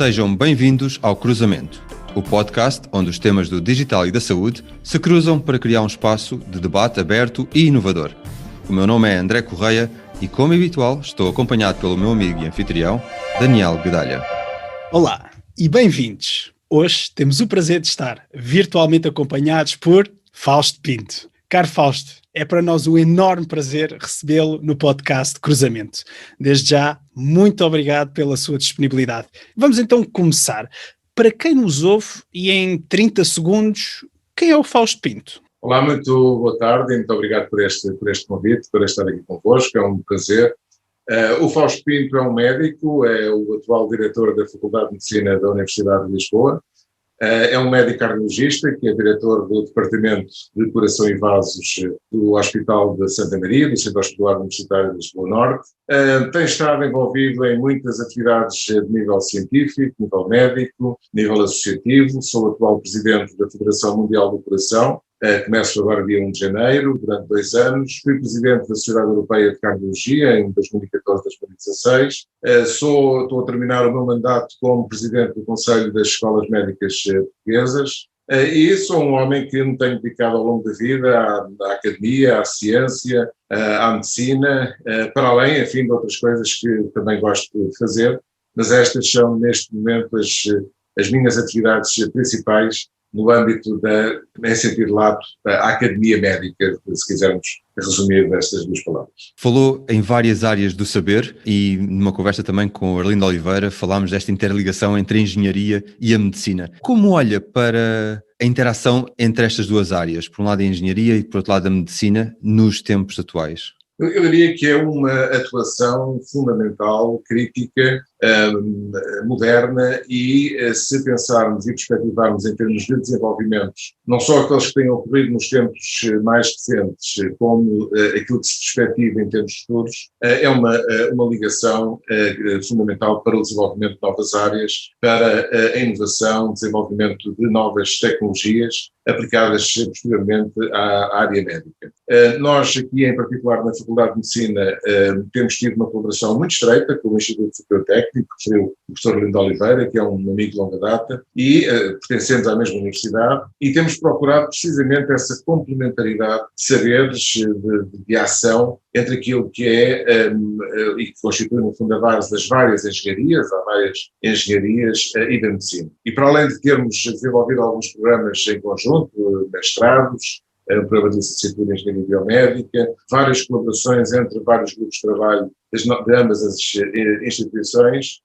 Sejam bem-vindos ao Cruzamento, o podcast onde os temas do digital e da saúde se cruzam para criar um espaço de debate aberto e inovador. O meu nome é André Correia e, como habitual, estou acompanhado pelo meu amigo e anfitrião, Daniel Guedalha. Olá e bem-vindos. Hoje temos o prazer de estar virtualmente acompanhados por Fausto Pinto. Caro Fausto, é para nós um enorme prazer recebê-lo no podcast Cruzamento. Desde já, muito obrigado pela sua disponibilidade. Vamos então começar. Para quem nos ouve e em 30 segundos, quem é o Fausto Pinto? Olá, muito boa tarde e muito obrigado por este convite, por estar aqui convosco, é um prazer. O Fausto Pinto é um médico, é o atual diretor da Faculdade de Medicina da Universidade de Lisboa. É um médico cardiologista que é diretor do Departamento de Coração e Vasos do Hospital de Santa Maria, do Centro Hospitalar Universitário de Lisboa Norte. Tem estado envolvido em muitas atividades de nível científico, nível médico, nível associativo. Sou o atual presidente da Federação Mundial do Coração. Começo agora dia 1 de janeiro, durante 2 anos. Fui presidente da Sociedade Europeia de Cardiologia em 2014-2016. Estou a terminar o meu mandato como presidente do Conselho das Escolas Médicas Portuguesas. E sou um homem que me tenho dedicado ao longo da vida à academia, à ciência, à medicina, para além, enfim, de outras coisas que também gosto de fazer. Mas estas são, neste momento, as minhas atividades principais no âmbito em sentido lato, da academia médica, se quisermos resumir nestas 2 palavras. Falou em várias áreas do saber e numa conversa também com o Arlindo Oliveira falámos desta interligação entre a engenharia e a medicina. Como olha para a interação entre estas 2 áreas, por um lado a engenharia e por outro lado a medicina, nos tempos atuais? Eu diria que é uma atuação fundamental, crítica, moderna e, se pensarmos e perspectivarmos em termos de desenvolvimentos, não só aqueles que tenham ocorrido nos tempos mais recentes, como aquilo que se perspectiva em termos futuros, é uma ligação fundamental para o desenvolvimento de novas áreas, para a inovação, desenvolvimento de novas tecnologias aplicadas posteriormente à área médica. Nós aqui, em particular na Faculdade de Medicina, temos tido uma colaboração muito estreita com o Instituto Superior Técnico, que referiu o professor Arlindo Oliveira, que é um amigo de longa data, e pertencemos à mesma universidade, e temos procurado precisamente essa complementaridade de saberes, de ação, entre aquilo que é e que constitui, no fundo, a base das várias engenharias, há várias engenharias e da medicina. E para além de termos desenvolvido alguns programas em conjunto, mestrados, um programa de licenciatura em Engenharia Biomédica, várias colaborações entre vários grupos de trabalho de ambas as instituições.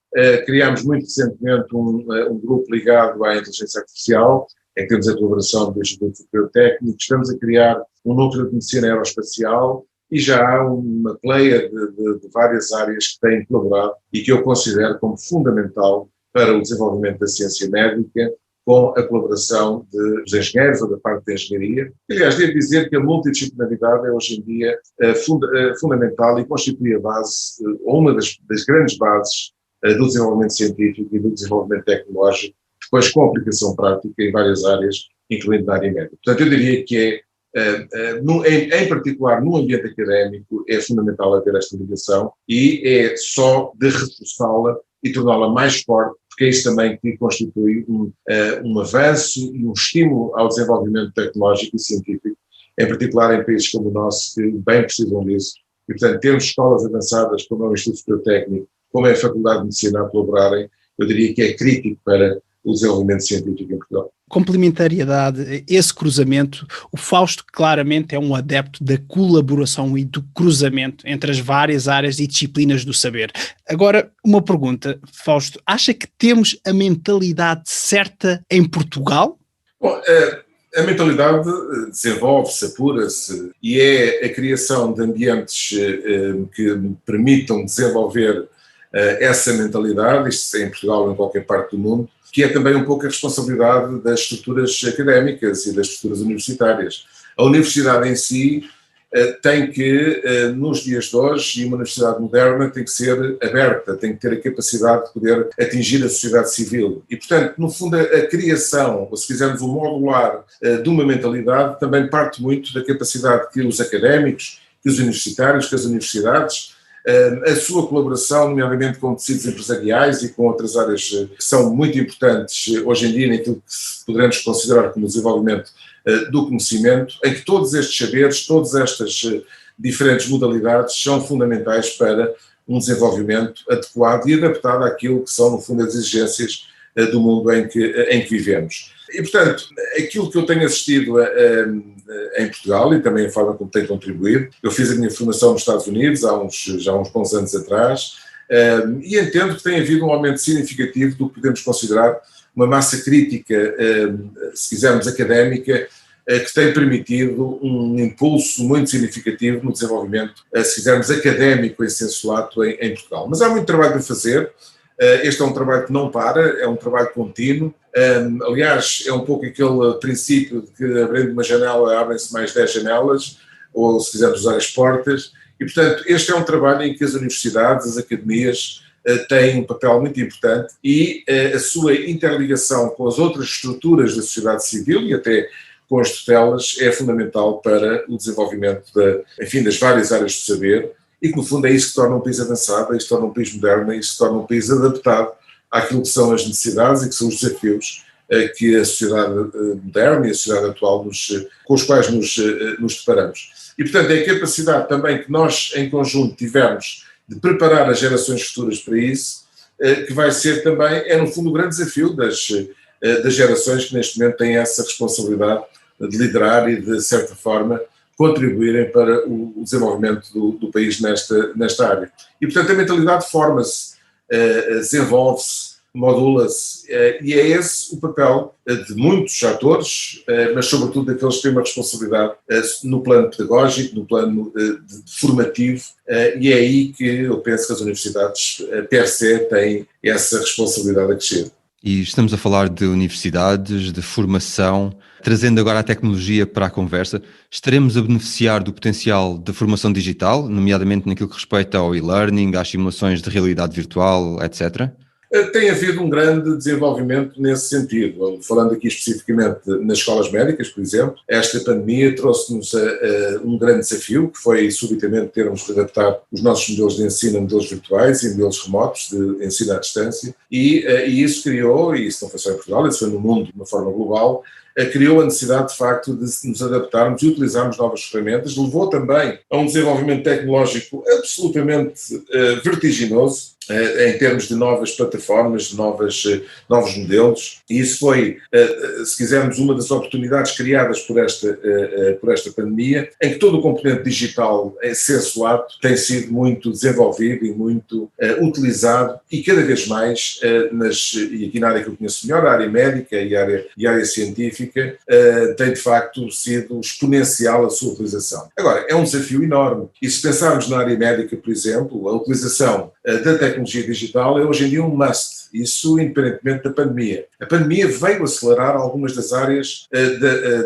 Criámos muito recentemente um grupo ligado à inteligência artificial, em que temos a colaboração do Instituto Superior Técnico. Estamos a criar um núcleo de medicina aeroespacial e já há uma pleia de várias áreas que têm colaborado e que eu considero como fundamental para o desenvolvimento da ciência médica, com a colaboração dos engenheiros ou da parte da engenharia. Aliás, devo dizer que a multidisciplinaridade é hoje em dia fundamental e constitui a base, ou uma das grandes bases do desenvolvimento científico e do desenvolvimento tecnológico, depois com aplicação prática em várias áreas, incluindo na área médica. Portanto, eu diria que em particular no ambiente académico, é fundamental haver esta ligação e é só de reforçá-la e torná-la mais forte, porque é isso também que constitui um avanço e um estímulo ao desenvolvimento tecnológico e científico, em particular em países como o nosso, que bem precisam disso. E, portanto, termos escolas avançadas, como é o Instituto Superior Técnico, como é a Faculdade de Medicina a colaborarem, eu diria que é crítico para o desenvolvimento científico em Portugal. Complementariedade, esse cruzamento, o Fausto claramente é um adepto da colaboração e do cruzamento entre as várias áreas e disciplinas do saber. Agora, uma pergunta, Fausto, acha que temos a mentalidade certa em Portugal? Bom, a mentalidade desenvolve-se, apura-se e é a criação de ambientes que permitam desenvolver essa mentalidade, isto em Portugal ou em qualquer parte do mundo, que é também um pouco a responsabilidade das estruturas académicas e das estruturas universitárias. A universidade em si tem que, nos dias de hoje, e uma universidade moderna tem que ser aberta, tem que ter a capacidade de poder atingir a sociedade civil. E, portanto, no fundo, a criação, ou se quisermos o modular de uma mentalidade, também parte muito da capacidade que os académicos, que os universitários, que as universidades a sua colaboração, nomeadamente com tecidos empresariais e com outras áreas que são muito importantes hoje em dia naquilo que poderemos considerar como desenvolvimento do conhecimento, em que todos estes saberes, todas estas diferentes modalidades são fundamentais para um desenvolvimento adequado e adaptado àquilo que são, no fundo, as exigências do mundo em que vivemos. E, portanto, aquilo que eu tenho assistido em Portugal e também a forma como tenho contribuído, eu fiz a minha formação nos Estados Unidos já há uns bons anos atrás, e entendo que tem havido um aumento significativo do que podemos considerar uma massa crítica, se quisermos académica, que tem permitido um impulso muito significativo no desenvolvimento, se quisermos académico em senso lato, em Portugal. Mas há muito trabalho a fazer. Este é um trabalho que não para, é um trabalho contínuo. Aliás, é um pouco aquele princípio de que abrindo uma janela abrem-se mais 10 janelas, ou se quisermos usar as portas. E, portanto, este é um trabalho em que as universidades, as academias, têm um papel muito importante e a sua interligação com as outras estruturas da sociedade civil e até com as tutelas é fundamental para o desenvolvimento das várias áreas de saber e que, no fundo, é isso que torna um país avançado, é isso que torna um país moderno, é isso que torna um país adaptado àquilo que são as necessidades e que são os desafios que a sociedade moderna e a sociedade atual com os quais nos deparamos. E, portanto, é a capacidade também que nós, em conjunto, tivemos de preparar as gerações futuras para isso, que vai ser também, no fundo, o grande desafio das gerações que neste momento têm essa responsabilidade de liderar e, de certa forma, contribuírem para o desenvolvimento do país nesta área. E, portanto, a mentalidade forma-se, desenvolve-se, modula-se, e é esse o papel de muitos atores, mas sobretudo daqueles que têm uma responsabilidade no plano pedagógico, no plano formativo, e é aí que eu penso que as universidades, per se, têm essa responsabilidade a crescer. E estamos a falar de universidades, de formação. Trazendo agora a tecnologia para a conversa, estaremos a beneficiar do potencial da formação digital, nomeadamente naquilo que respeita ao e-learning, às simulações de realidade virtual, etc.? Tem havido um grande desenvolvimento nesse sentido. Falando aqui especificamente nas escolas médicas, por exemplo, esta pandemia trouxe-nos um grande desafio, que foi subitamente termos de adaptar os nossos modelos de ensino a modelos virtuais e modelos remotos de ensino à distância, e isso criou, e isso não foi só em Portugal, isso foi no mundo de uma forma global, criou a necessidade, de facto, de nos adaptarmos e utilizarmos novas ferramentas, levou também a um desenvolvimento tecnológico absolutamente vertiginoso, em termos de novas plataformas, de novos modelos, e isso foi, se quisermos, uma das oportunidades criadas por esta pandemia, em que todo o componente digital, senso lato, tem sido muito desenvolvido e muito utilizado, e cada vez mais, e aqui na área que eu conheço melhor, a área médica e a área científica, tem de facto sido exponencial a sua utilização. Agora, é um desafio enorme, e se pensarmos na área médica, por exemplo, a utilização da tecnologia digital é hoje em dia um must, isso independentemente da pandemia. A pandemia veio acelerar algumas das áreas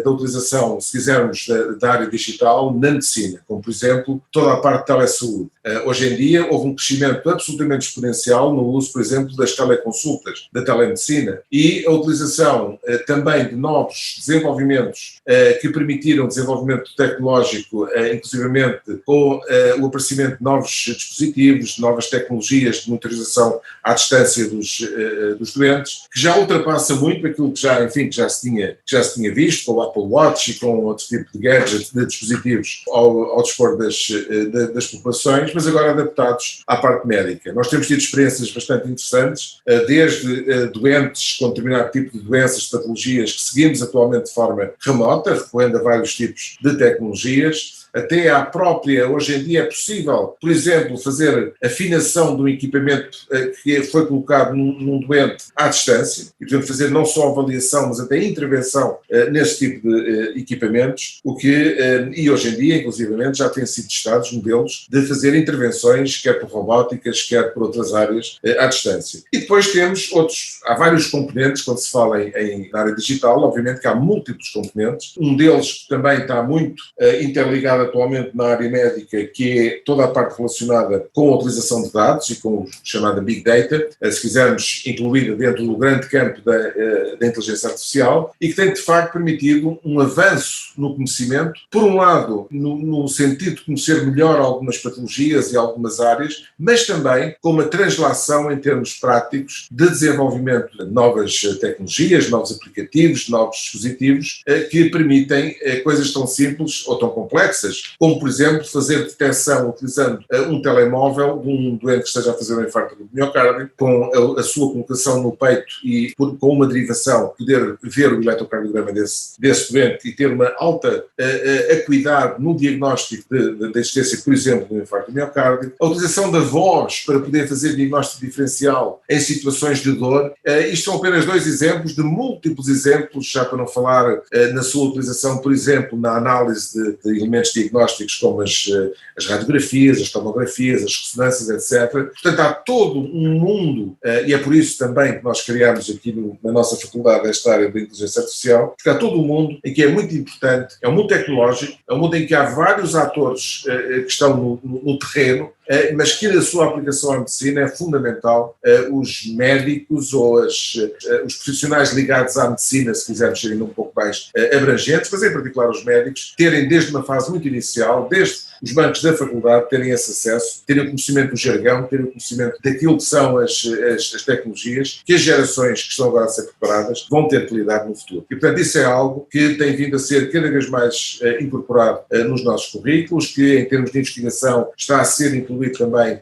da utilização, se quisermos, da área digital na medicina, como por exemplo toda a parte de telesaúde. Hoje em dia houve um crescimento absolutamente exponencial no uso, por exemplo, das teleconsultas, da telemedicina, e a utilização também de novos desenvolvimentos que permitiram desenvolvimento tecnológico, inclusivamente com o aparecimento de novos dispositivos, de novas tecnologias de monitorização à distância dos doentes, que já ultrapassa muito aquilo que já se tinha visto com o Apple Watch e com outro tipo de gadgets, de dispositivos ao dispor das populações, mas agora adaptados à parte médica. Nós temos tido experiências bastante interessantes, desde doentes com determinado tipo de doenças, de patologias, que seguimos atualmente de forma remota, recorrendo a vários tipos de tecnologias, até à própria, hoje em dia é possível, por exemplo, fazer afinação de um equipamento que foi colocado num doente à distância, e portanto fazer não só avaliação, mas até intervenção nesse tipo de equipamentos, e hoje em dia, inclusivamente, já têm sido testados modelos de fazer intervenções, quer por robóticas, quer por outras áreas, à distância. E depois há vários componentes, quando se fala na área digital, obviamente que há múltiplos componentes, um deles também está muito interligado trabalhar atualmente na área médica, que é toda a parte relacionada com a utilização de dados e com o chamado Big Data, se quisermos incluir dentro do grande campo da inteligência artificial, e que tem de facto permitido um avanço no conhecimento, por um lado no sentido de conhecer melhor algumas patologias e algumas áreas, mas também com uma translação em termos práticos de desenvolvimento de novas tecnologias, novos aplicativos, novos dispositivos que permitem coisas tão simples ou tão complexas, como por exemplo fazer detecção utilizando um telemóvel de um doente que esteja a fazer um infarto do miocárdio, com a sua colocação no peito e com uma derivação poder ver o eletrocardiograma desse doente e ter uma alta acuidade no diagnóstico da existência, por exemplo, do infarto do miocárdio, a utilização da voz para poder fazer diagnóstico diferencial em situações de dor. Isto são apenas 2 exemplos de múltiplos exemplos, já para não falar na sua utilização, por exemplo, na análise de elementos diagnósticos como as radiografias, as tomografias, as ressonâncias, etc. Portanto, há todo um mundo, e é por isso também que nós criamos aqui na nossa faculdade esta área da inteligência artificial, porque há todo um mundo em que é muito importante, é um mundo tecnológico, é um mundo em que há vários atores que estão no terreno, mas que a sua aplicação à medicina é fundamental. Os médicos ou os profissionais ligados à medicina, se quisermos ser ainda um pouco mais abrangentes, mas em particular os médicos, terem desde uma fase muito inicial, desde os bancos da faculdade, terem esse acesso, terem o conhecimento do jargão, terem o conhecimento daquilo que são as tecnologias, que as gerações que estão agora a ser preparadas vão ter que lidar no futuro. E, portanto, isso é algo que tem vindo a ser cada vez mais incorporado nos nossos currículos, que em termos de investigação está a ser incluído também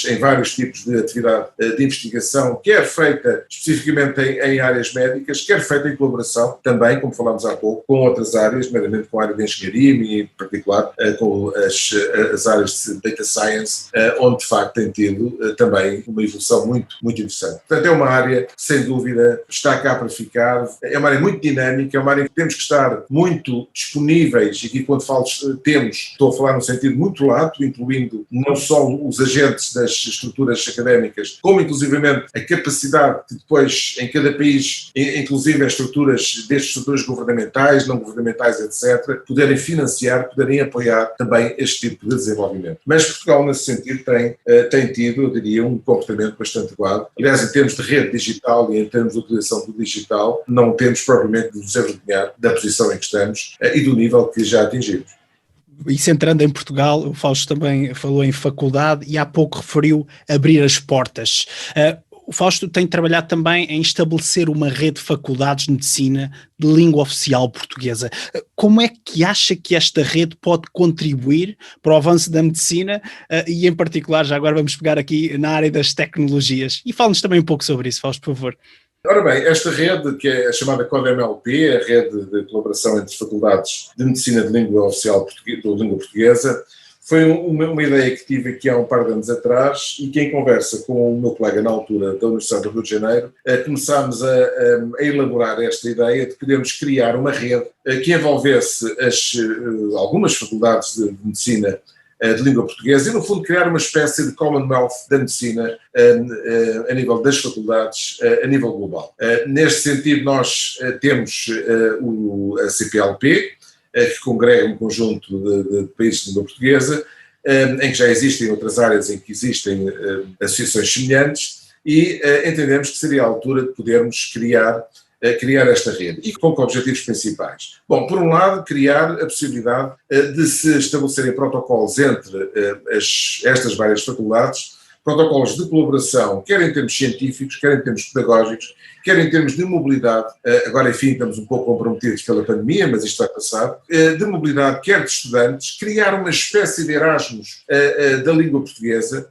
em vários tipos de atividade de investigação, quer feita especificamente em áreas médicas, quer feita em colaboração também, como falámos há pouco, com outras áreas, meramente com a área de engenharia e, em particular, com as áreas de data science, onde de facto tem tido também uma evolução muito, muito interessante. Portanto, é uma área que, sem dúvida, está cá para ficar, é uma área muito dinâmica, é uma área que temos que estar muito disponíveis, e aqui quando falo estou a falar no sentido muito lato, incluindo não só os agentes das estruturas académicas, como inclusivamente a capacidade de depois, em cada país, inclusive as estruturas governamentais, não governamentais, etc., poderem financiar, poderem apoiar também este tipo de desenvolvimento. Mas Portugal, nesse sentido, tem tido, eu diria, um comportamento bastante adequado. Aliás, em termos de rede digital e em termos de utilização do digital, não temos propriamente de nos envergonhar da posição em que estamos e do nível que já atingimos. E centrando em Portugal, o Fausto também falou em faculdade e há pouco referiu abrir as portas. O Fausto tem trabalhado também em estabelecer uma rede de faculdades de medicina de língua oficial portuguesa. Como é que acha que esta rede pode contribuir para o avanço da medicina e, em particular, já agora vamos pegar aqui na área das tecnologias? E fale-nos também um pouco sobre isso, Fausto, por favor. Ora bem, esta rede, que é a chamada CODEMLP, a rede de colaboração entre faculdades de medicina de língua oficial de língua portuguesa, foi uma ideia que tive aqui há um par de anos atrás e que, em conversa com o meu colega na altura da Universidade do Rio de Janeiro, começámos a elaborar esta ideia de podermos criar uma rede que envolvesse algumas faculdades de medicina de língua portuguesa e, no fundo, criar uma espécie de Commonwealth da medicina a nível das faculdades, a nível global. Neste sentido, nós temos a CPLP, que congrega um conjunto de países de língua portuguesa, em que já existem outras áreas em que existem associações semelhantes, e entendemos que seria a altura de podermos criar esta rede. E com que objetivos principais? Bom, por um lado, criar a possibilidade de se estabelecerem protocolos entre estas várias faculdades, protocolos de colaboração, quer em termos científicos, quer em termos pedagógicos, quer em termos de mobilidade. Agora, enfim, estamos um pouco comprometidos pela pandemia, mas isto vai passar. De mobilidade, quer de estudantes, criar uma espécie de Erasmus da língua portuguesa,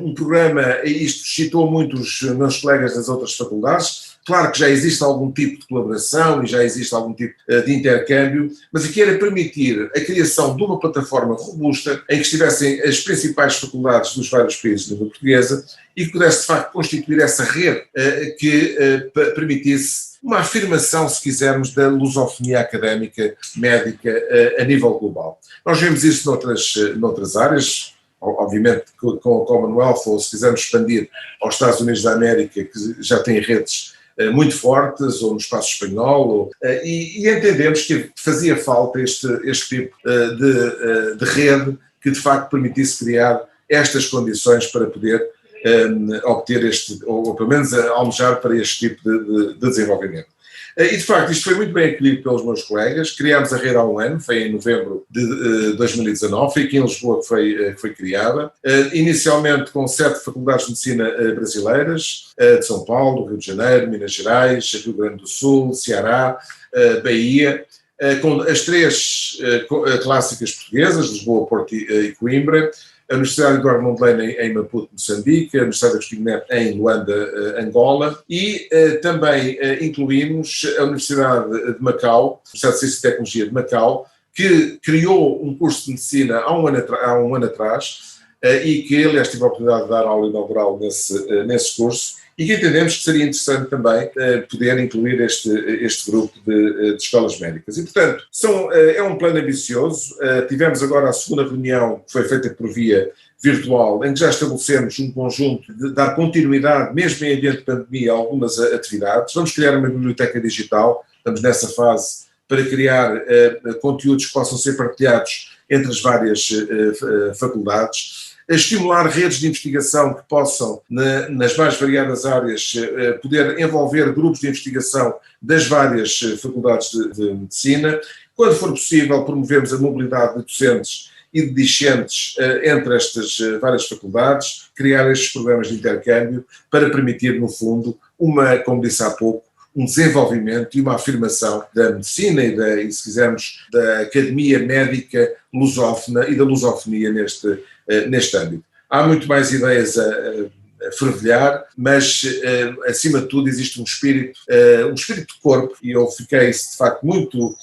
um programa, isto citou muito os meus colegas das outras faculdades. Claro que já existe algum tipo de colaboração e já existe algum tipo de intercâmbio, mas aqui era permitir a criação de uma plataforma robusta em que estivessem as principais faculdades dos vários países de língua portuguesa e que pudesse, de facto, constituir essa rede que permitisse uma afirmação, se quisermos, da lusofonia académica médica a nível global. Nós vemos isso noutras áreas. Obviamente com a Commonwealth, ou se quisermos expandir aos Estados Unidos da América, que já têm redes muito fortes, ou no espaço espanhol, e entendemos que fazia falta este tipo de rede que de facto permitisse criar estas condições para poder obter ou pelo menos almejar para este tipo de desenvolvimento. E de facto isto foi muito bem acolhido pelos meus colegas. Criámos a rede há um ano, foi em novembro de 2019, foi aqui em Lisboa que foi criada, inicialmente com 7 faculdades de medicina brasileiras, de São Paulo, Rio de Janeiro, Minas Gerais, Rio Grande do Sul, Ceará, Bahia, com as 3 clássicas portuguesas, Lisboa, Porto e Coimbra, a Universidade Eduardo Mondlane em Maputo, Moçambique, a Universidade Agostinho Neto em Luanda, Angola, e também incluímos a Universidade de Macau, a Universidade de Ciência e Tecnologia de Macau, que criou um curso de medicina há um ano atrás, e que, aliás, tive a oportunidade de dar aula inaugural nesse curso, e que entendemos que seria interessante também poder incluir este grupo de escolas médicas. E, portanto, é um plano ambicioso. Tivemos agora a segunda reunião, que foi feita por via virtual, em que já estabelecemos um conjunto de dar continuidade, mesmo em ambiente de pandemia, a algumas atividades. Vamos criar uma biblioteca digital, estamos nessa fase, para criar conteúdos que possam ser partilhados entre as várias faculdades. Estimular redes de investigação que possam, nas mais variadas áreas, poder envolver grupos de investigação das várias faculdades de medicina. Quando for possível, promovermos a mobilidade de docentes e de discentes entre estas várias faculdades, criar estes programas de intercâmbio para permitir, no fundo, como disse há pouco, um desenvolvimento e uma afirmação da medicina e se quisermos, da academia médica lusófona e da lusofonia neste âmbito. Há muito mais ideias a fervilhar, mas acima de tudo existe um espírito de corpo, e eu fiquei de facto muito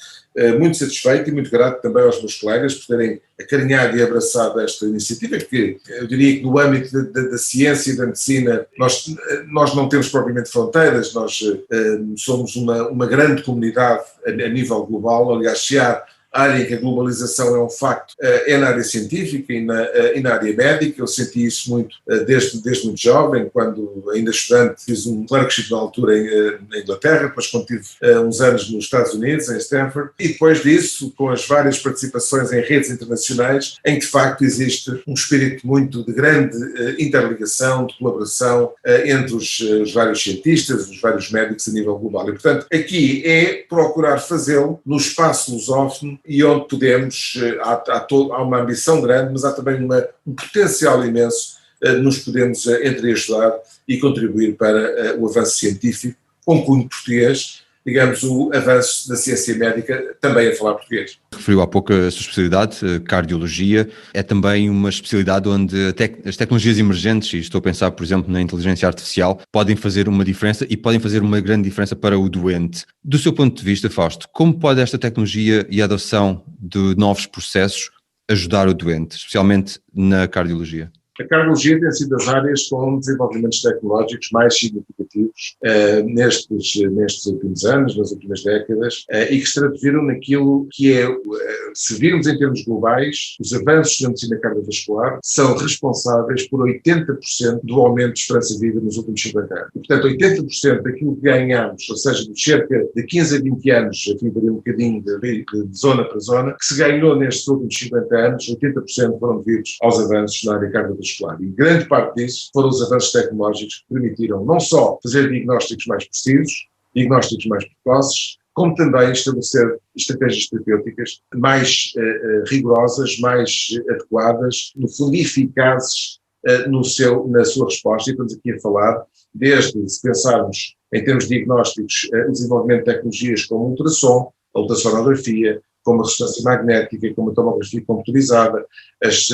satisfeito e muito grato também aos meus colegas por terem acarinhado e abraçado esta iniciativa, que eu diria que no âmbito da ciência e da medicina nós não temos propriamente fronteiras, nós somos uma grande comunidade a nível global. Aliás, se há área em que a globalização é um facto, é na área científica e na área médica. Eu senti isso muito desde muito jovem, quando ainda estudante fiz um clerkship na altura na Inglaterra, depois quando tive uns anos nos Estados Unidos, em Stanford, e depois disso com as várias participações em redes internacionais, em que de facto existe um espírito muito de grande interligação, de colaboração entre os vários cientistas, os vários médicos a nível global. E portanto aqui é procurar fazê-lo no espaço lusófono, e onde podemos, há uma ambição grande, mas há também um potencial imenso, nos podemos entreajudar e contribuir para o avanço científico, com cunho português, digamos, o avanço da ciência médica, também a falar português. Referiu há pouco a sua especialidade, cardiologia, é também uma especialidade onde as tecnologias emergentes, e estou a pensar, por exemplo, na inteligência artificial, podem fazer uma diferença e podem fazer uma grande diferença para o doente. Do seu ponto de vista, Fausto, como pode esta tecnologia e a adoção de novos processos ajudar o doente, especialmente na cardiologia? A cardiologia tem sido das áreas com desenvolvimentos tecnológicos mais significativos nestes últimos anos, nas últimas décadas, e que se traduziram naquilo que é, se virmos em termos globais, os avanços na medicina cardiovascular são responsáveis por 80% do aumento de esperança de vida nos últimos 50 anos. E, portanto, 80% daquilo que ganhamos, ou seja, de cerca de 15 a 20 anos, aqui varia um bocadinho de zona para zona, que se ganhou nestes últimos 50 anos, 80% foram devidos aos avanços na área cardiovascular. E grande parte disso foram os avanços tecnológicos que permitiram não só fazer diagnósticos mais precisos, diagnósticos mais precoces, como também estabelecer estratégias terapêuticas mais rigorosas, mais adequadas, no fundo eficazes na sua resposta. E estamos aqui a falar, desde, se pensarmos em termos diagnósticos, o desenvolvimento de tecnologias como a ultrassonografia, como a ressonância magnética, como a tomografia computurizada, as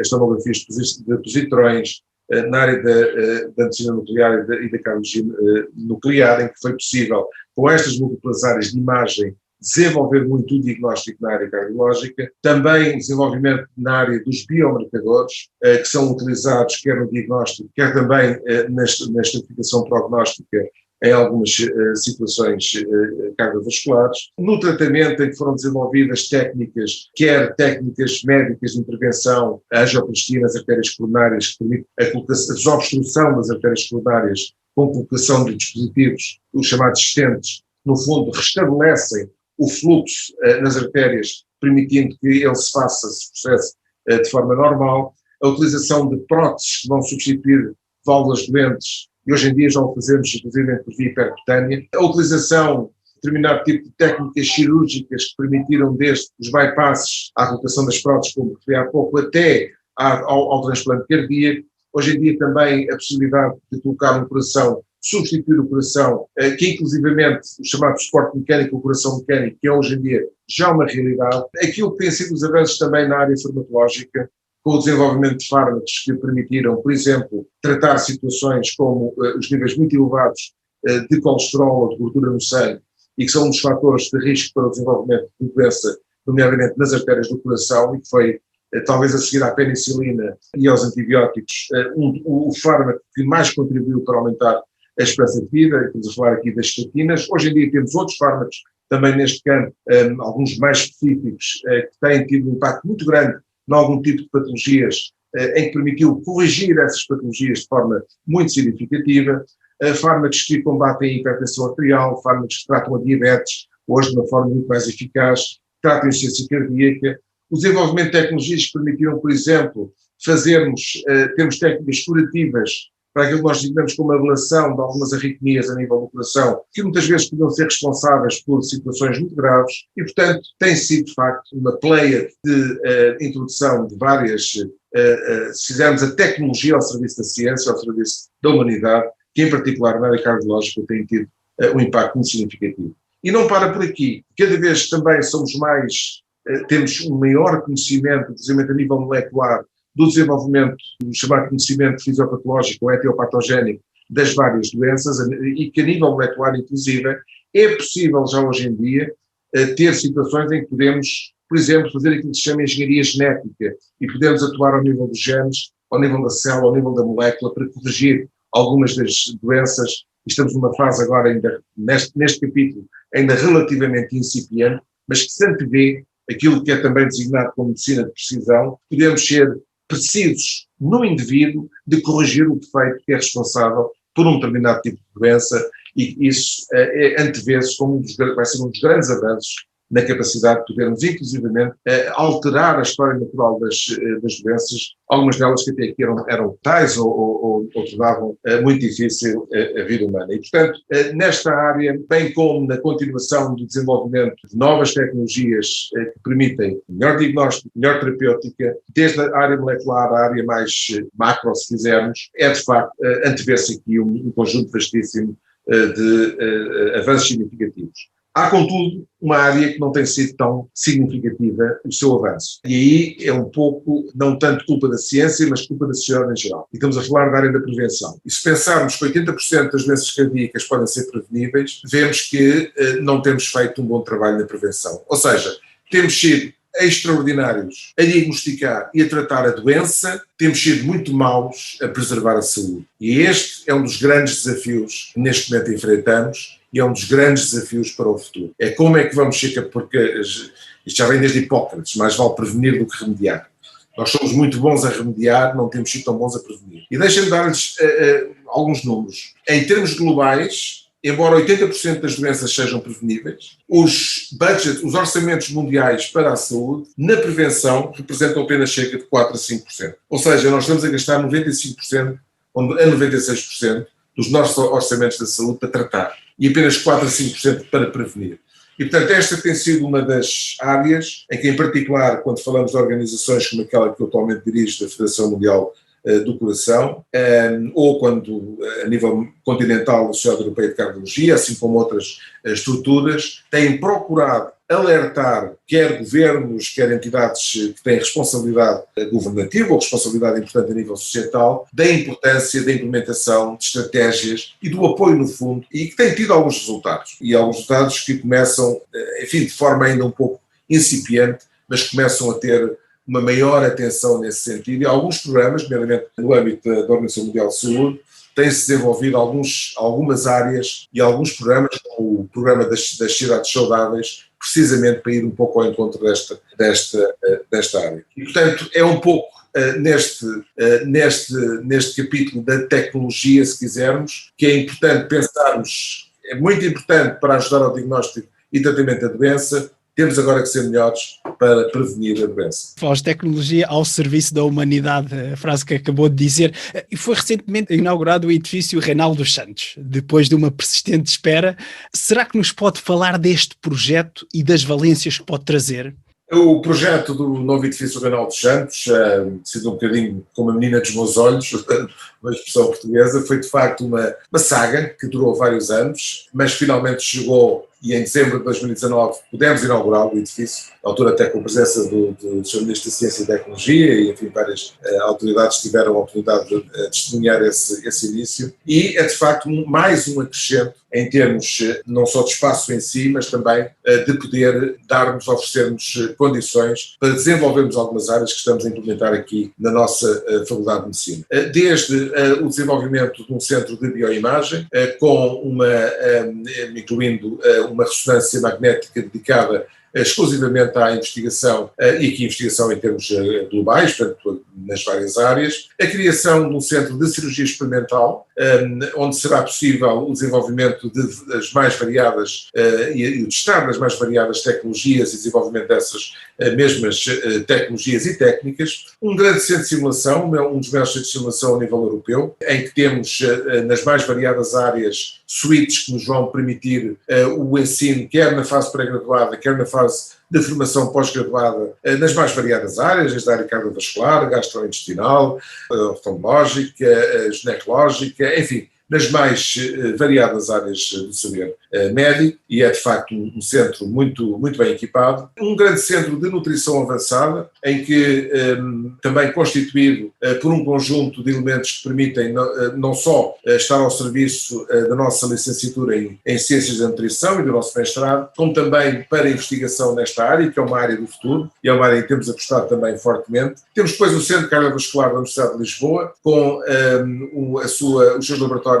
tomografias de positrões, na área da medicina nuclear e da cardiologia nuclear, em que foi possível, com estas múltiplas áreas de imagem, desenvolver muito o diagnóstico na área cardiológica, também desenvolvimento na área dos biomarcadores, que são utilizados quer no diagnóstico, quer também na estratificação prognóstica em algumas situações cardiovasculares. No tratamento em que foram desenvolvidas técnicas, quer técnicas médicas de intervenção, a angioplastia nas artérias coronárias, que permite a desobstrução das artérias coronárias com colocação de dispositivos, os chamados stents, no fundo restabelecem o fluxo nas artérias, permitindo que ele se processe de forma normal. A utilização de próteses que vão substituir válvulas doentes, e hoje em dia já o fazemos inclusive por via percutânea. A utilização de determinado tipo de técnicas cirúrgicas que permitiram desde os bypasses à colocação das próteses, como referi há pouco, até ao transplante cardíaco. Hoje em dia também a possibilidade de colocar um coração, substituir o coração, que inclusivamente o chamado suporte mecânico, o coração mecânico, que é hoje em dia já uma realidade. Aquilo que tem sido os avanços também na área farmacológica, com o desenvolvimento de fármacos que permitiram, por exemplo, tratar situações como os níveis muito elevados de colesterol ou de gordura no sangue, e que são um dos fatores de risco para o desenvolvimento de doença, nomeadamente nas artérias do coração, e que foi, talvez a seguir à penicilina e aos antibióticos, o fármaco que mais contribuiu para aumentar a esperança de vida. Estamos a falar aqui das estatinas. Hoje em dia temos outros fármacos também neste campo, alguns mais específicos, que têm tido um impacto muito grande em algum tipo de patologias, em que permitiu corrigir essas patologias de forma muito significativa. Fármacos que combatem a hipertensão arterial, fármacos que tratam a diabetes, hoje de uma forma muito mais eficaz, tratam a insuficiência cardíaca. O desenvolvimento de tecnologias que permitiram, por exemplo, termos técnicas curativas para aquilo que nós designamos como ablação de algumas arritmias a nível do coração, que muitas vezes podiam ser responsáveis por situações muito graves, e, portanto, tem sido, de facto, uma pleia de introdução de várias, se fizermos a tecnologia ao serviço da ciência, ao serviço da humanidade, que em particular na área cardiológica tem tido um impacto muito significativo. E não para por aqui, cada vez também temos um maior conhecimento, precisamente a nível molecular, do desenvolvimento do chamado conhecimento fisiopatológico ou etiopatogénico das várias doenças, e que a nível molecular, inclusive, é possível já hoje em dia ter situações em que podemos, por exemplo, fazer aquilo que se chama engenharia genética e podemos atuar ao nível dos genes, ao nível da célula, ao nível da molécula, para corrigir algumas das doenças. Estamos numa fase agora, ainda neste capítulo, ainda relativamente incipiente, mas que se antevê aquilo que é também designado como medicina de precisão. Podemos ser precisos no indivíduo de corrigir o defeito que é responsável por um determinado tipo de doença, e isso antevê-se como vai ser um dos grandes avanços na capacidade de podermos, inclusivamente, alterar a história natural das doenças, algumas delas que até aqui eram tais ou tornavam muito difícil a vida humana. E, portanto, nesta área, bem como na continuação do desenvolvimento de novas tecnologias que permitem melhor diagnóstico, melhor terapêutica, desde a área molecular à área mais macro, se quisermos, é de facto antever-se aqui um conjunto vastíssimo de avanços significativos. Há, contudo, uma área que não tem sido tão significativa o seu avanço. E aí é um pouco, não tanto culpa da ciência, mas culpa da sociedade em geral. E estamos a falar da área da prevenção. E se pensarmos que 80% das doenças cardíacas podem ser preveníveis, vemos que não temos feito um bom trabalho na prevenção. Ou seja, temos sido extraordinários a diagnosticar e a tratar a doença, temos sido muito maus a preservar a saúde. E este é um dos grandes desafios que neste momento enfrentamos, e é um dos grandes desafios para o futuro. É como é que vamos chegar, porque isto já vem desde Hipócrates, mais vale prevenir do que remediar. Nós somos muito bons a remediar, não temos sido tão bons a prevenir. E deixem-me dar-lhes alguns números. Em termos globais, embora 80% das doenças sejam preveníveis, os orçamentos mundiais para a saúde, na prevenção, representam apenas cerca de 4 a 5%. Ou seja, nós estamos a gastar 95% a 96% dos nossos orçamentos da saúde para tratar, e apenas 4 a 5% para prevenir. E, portanto, esta tem sido uma das áreas em que, em particular, quando falamos de organizações como aquela que eu atualmente dirijo, da Federação Mundial do Coração, ou quando, a nível continental, a Sociedade Europeia de Cardiologia, assim como outras estruturas, têm procurado alertar quer governos, quer entidades que têm responsabilidade governativa ou responsabilidade importante a nível societal, da importância da implementação de estratégias e do apoio no fundo, e que têm tido alguns resultados. E alguns resultados que começam, enfim, de forma ainda um pouco incipiente, mas começam a ter uma maior atenção nesse sentido, e alguns programas, nomeadamente no âmbito da Organização Mundial de Saúde, têm-se desenvolvido algumas áreas e alguns programas, como o programa das cidades saudáveis, precisamente para ir um pouco ao encontro desta área. E, portanto, é um pouco neste capítulo da tecnologia, se quisermos, que é importante pensarmos, é muito importante para ajudar ao diagnóstico e tratamento da doença. Temos agora que ser melhores para prevenir a doença. Fausto, tecnologia ao serviço da humanidade, a frase que acabou de dizer. E foi recentemente inaugurado o edifício Reinaldo Santos, depois de uma persistente espera. Será que nos pode falar deste projeto e das valências que pode trazer? O projeto do novo edifício Reinaldo Santos, sido um bocadinho como a menina dos meus olhos, uma expressão portuguesa, foi de facto uma saga que durou vários anos, mas finalmente chegou e em dezembro de 2019 pudemos inaugurar o edifício, na altura até com a presença do Sr. Ministro da Ciência e Tecnologia e, enfim, várias autoridades tiveram a oportunidade de testemunhar esse início. E é, de facto, mais um acrescento em termos não só de espaço em si, mas também de poder oferecermos condições para desenvolvermos algumas áreas que estamos a implementar aqui na nossa Faculdade de Medicina. Desde o desenvolvimento de um centro de bioimagem, incluindo uma ressonância magnética dedicada exclusivamente à investigação, e aqui investigação em termos globais, portanto, nas várias áreas, a criação de um centro de cirurgia experimental, onde será possível o desenvolvimento das mais variadas e o testar das mais variadas tecnologias e desenvolvimento dessas mesmas tecnologias e técnicas, um grande centro de simulação, um dos maiores centros de simulação a nível europeu, em que temos nas mais variadas áreas suítes que nos vão permitir o ensino, quer na fase pré-graduada, quer na fase de formação pós-graduada, nas mais variadas áreas, desde a área cardiovascular, gastrointestinal, oftalmológica, ginecológica, enfim, nas mais variadas áreas do saber médico, e é de facto um centro muito, muito bem equipado. Um grande centro de nutrição avançada, em que também constituído por um conjunto de elementos que permitem não só estar ao serviço da nossa licenciatura em Ciências da Nutrição e do nosso mestrado, como também para investigação nesta área, que é uma área do futuro, e é uma área em que temos apostado também fortemente. Temos depois o Centro Cardiovascular da Universidade de Lisboa, com os seus laboratórios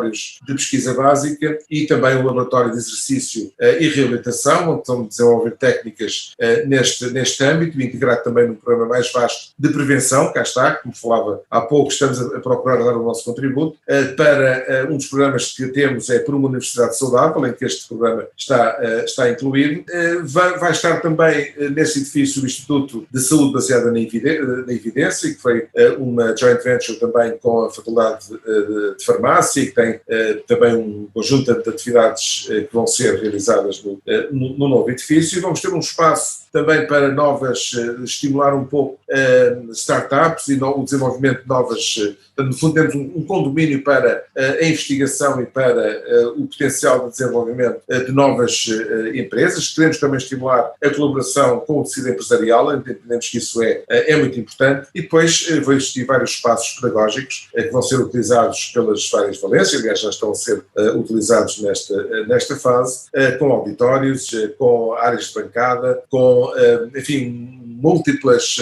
de pesquisa básica e também um laboratório de exercício e reabilitação, onde estão a desenvolver técnicas neste âmbito, integrado também num programa mais vasto de prevenção, cá está, como falava há pouco, estamos a procurar dar o nosso contributo, para um dos programas que temos é por uma universidade saudável, em que este programa está incluído. Vai estar também nesse edifício o Instituto de Saúde Baseada na Evidência, que foi uma joint venture também com a Faculdade de Farmácia, e que tem também um conjunto de atividades que vão ser realizadas no novo edifício. E vamos ter um espaço também para estimular um pouco startups e o desenvolvimento de novas, no fundo temos um condomínio para a investigação e para o potencial de desenvolvimento de novas empresas. Queremos também estimular a colaboração com o tecido empresarial, entendemos que isso é muito importante, e depois vão existir vários espaços pedagógicos que vão ser utilizados pelas várias valências, aliás já estão a ser utilizados nesta fase, com auditórios, com áreas de bancada, com enfim, múltiplos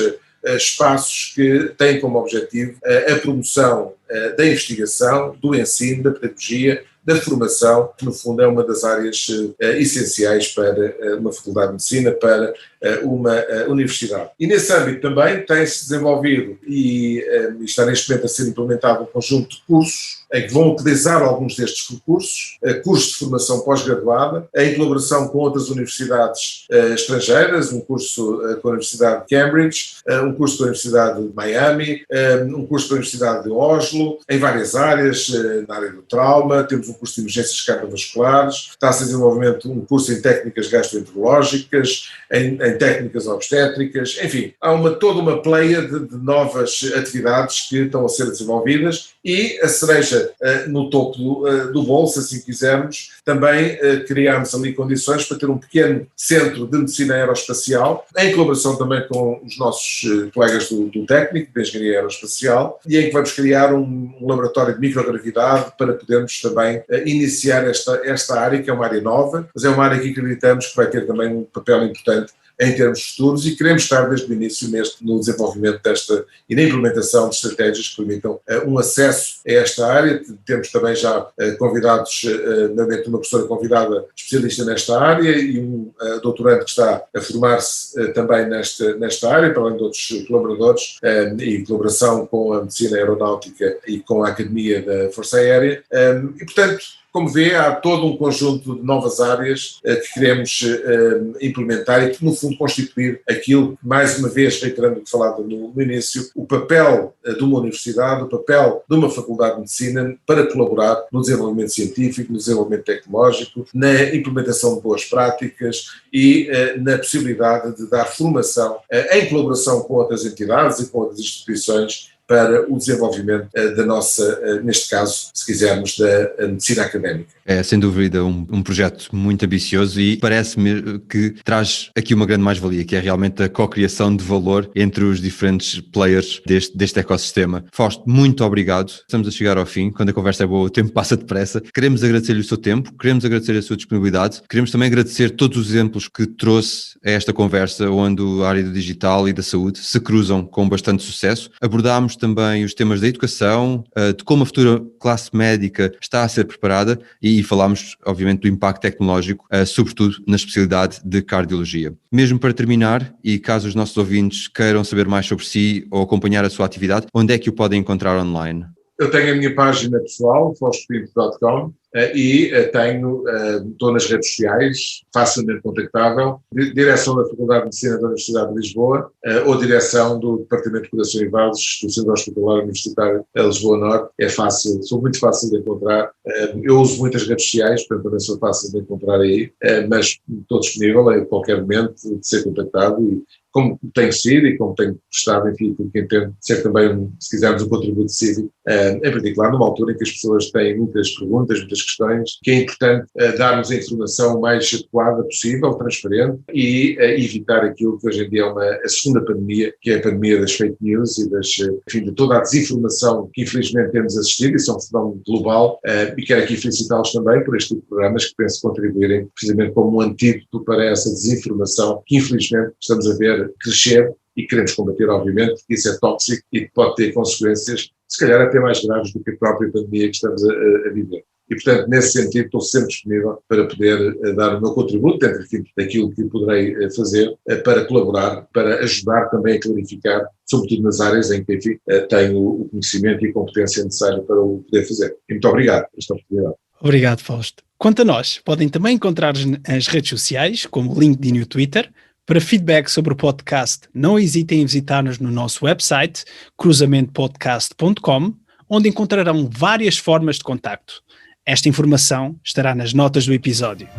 espaços que têm como objetivo a promoção da investigação, do ensino, da pedagogia, da formação, que no fundo é uma das áreas essenciais para uma faculdade de medicina, para uma universidade. E nesse âmbito também tem-se desenvolvido e está neste momento a ser implementado um conjunto de cursos em que vão utilizar alguns destes recursos, cursos de formação pós-graduada, em colaboração com outras universidades estrangeiras, um curso com a Universidade de Cambridge, um curso com a Universidade de Miami, um curso com a Universidade de Oslo, em várias áreas, na área do trauma, temos um curso de emergências cardiovasculares, está-se a desenvolvimento um curso em técnicas gastroenterológicas, em técnicas obstétricas, enfim, há toda uma pleia de novas atividades que estão a ser desenvolvidas, e a cereja no topo do bolo, se assim quisermos, também criámos ali condições para ter um pequeno centro de medicina aeroespacial, em colaboração também com os nossos colegas do técnico, de engenharia aeroespacial, e em que vamos criar um laboratório de microgravidade para podermos também também iniciar esta área, que é uma área nova, mas é uma área que acreditamos que vai ter também um papel importante em termos futuros e queremos estar desde o início no desenvolvimento desta e na implementação de estratégias que permitam um acesso a esta área. Temos também já convidados, dentro de uma professora convidada especialista nesta área e um doutorando que está a formar-se também nesta área, para além de outros colaboradores e colaboração com a medicina aeronáutica e com a Academia da Força Aérea. E, portanto, como vê, há todo um conjunto de novas áreas que queremos implementar e que, no fundo, constituir aquilo que, mais uma vez, reiterando o que falava no início, o papel de uma universidade, o papel de uma faculdade de medicina para colaborar no desenvolvimento científico, no desenvolvimento tecnológico, na implementação de boas práticas e na possibilidade de dar formação em colaboração com outras entidades e com outras instituições para o desenvolvimento da nossa, neste caso, se quisermos, da medicina académica. É, sem dúvida, um projeto muito ambicioso e parece-me que traz aqui uma grande mais-valia, que é realmente a co-criação de valor entre os diferentes players deste ecossistema. Fausto, muito obrigado. Estamos a chegar ao fim. Quando a conversa é boa, o tempo passa depressa. Queremos agradecer-lhe o seu tempo, queremos agradecer a sua disponibilidade, queremos também agradecer todos os exemplos que trouxe a esta conversa, onde a área do digital e da saúde se cruzam com bastante sucesso. Abordámos também os temas da educação, de como a futura classe médica está a ser preparada e falámos, obviamente, do impacto tecnológico, sobretudo na especialidade de cardiologia. Mesmo para terminar, e caso os nossos ouvintes queiram saber mais sobre si ou acompanhar a sua atividade, onde é que o podem encontrar online? Eu tenho a minha página pessoal, faustopinto.com, e estou nas redes sociais, facilmente contactável, direção da Faculdade de Medicina da Universidade de Lisboa, ou direção do Departamento de Coração e Vasos do Centro Hospitalar Universitário de Lisboa Norte. É fácil, sou muito fácil de encontrar. Eu uso muitas redes sociais, portanto também sou fácil de encontrar aí, mas estou disponível a qualquer momento de ser contactado e, como tenho sido e como tenho prestado, enfim, porque entendo ser também, se quisermos, um contributo cívico, em particular numa altura em que as pessoas têm muitas perguntas, muitas questões, que é importante darmos a informação mais adequada possível, transparente, e evitar aquilo que hoje em dia é a segunda pandemia, que é a pandemia das fake news e de toda a desinformação que infelizmente temos assistido. Isso é um fenómeno global, e quero aqui felicitá-los também por este tipo de programas que penso contribuírem precisamente como um antídoto para essa desinformação que infelizmente estamos a ver crescer e queremos combater, obviamente, porque isso é tóxico e que pode ter consequências, se calhar até mais graves do que a própria pandemia que estamos a viver. E, portanto, nesse sentido, estou sempre disponível para poder dar o meu contributo, dentro daquilo que poderei fazer, para colaborar, para ajudar também a clarificar, sobretudo nas áreas em que, enfim, tenho o conhecimento e a competência necessária para o poder fazer. E muito obrigado por esta oportunidade. Obrigado, Fausto. Quanto a nós, podem também encontrar-nos nas redes sociais, como o LinkedIn e o Twitter. Para feedback sobre o podcast, não hesitem em visitar-nos no nosso website, cruzamentoPodcast.com, onde encontrarão várias formas de contacto. Esta informação estará nas notas do episódio.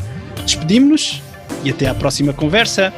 Despedimos-nos e até à próxima conversa.